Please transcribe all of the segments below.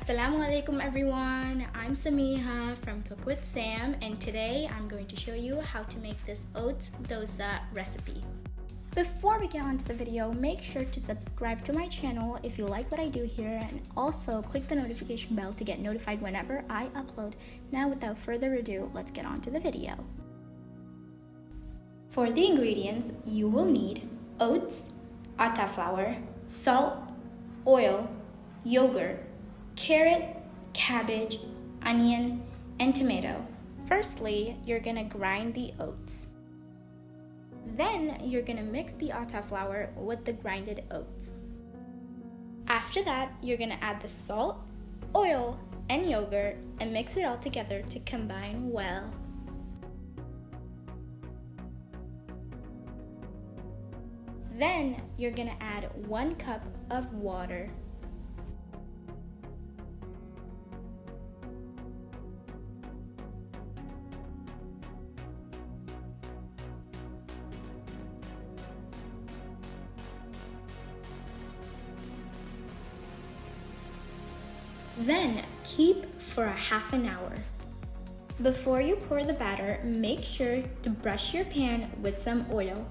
Assalamu alaikum everyone, I'm Samiha from Cook with Sam, and today I'm going to show you how to make this oats dosa recipe. Before we get on to the video, make sure to subscribe to my channel if you like what I do here, and also click the notification bell to get notified whenever I upload. Now without further ado, let's get on to the video. For the ingredients, you will need oats, atta flour, salt, oil, yogurt, carrot, cabbage, onion, and tomato. Firstly, you're gonna grind the oats. Then you're gonna mix the atta flour with the grinded oats. After that, you're gonna add the salt, oil, and yogurt and mix it all together to combine well. Then you're gonna add 1 cup of water. Then keep for a half an hour. Before you pour the batter, make sure to brush your pan with some oil.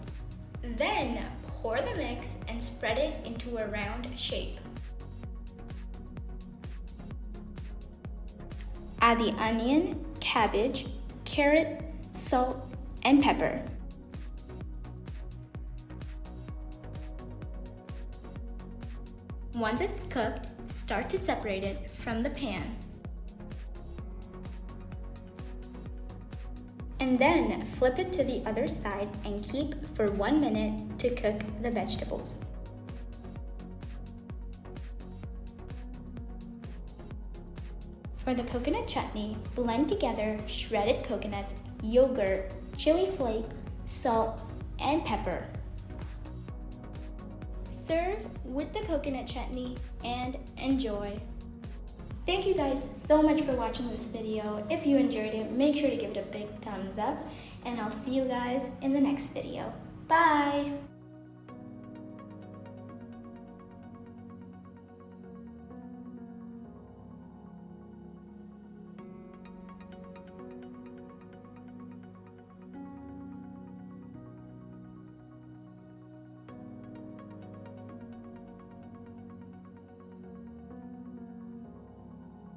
Then pour the mix and spread it into a round shape. Add the onion, cabbage, carrot, salt, and pepper. Once it's cooked, start to separate it from the pan. And then flip it to the other side and keep for 1 minute to cook the vegetables. For the coconut chutney, blend together shredded coconuts, yogurt, chili flakes, salt, and pepper. Serve with the coconut chutney and enjoy. Thank you guys so much for watching this video. If you enjoyed it, make sure to give it a big thumbs up, and I'll see you guys in the next video. Bye!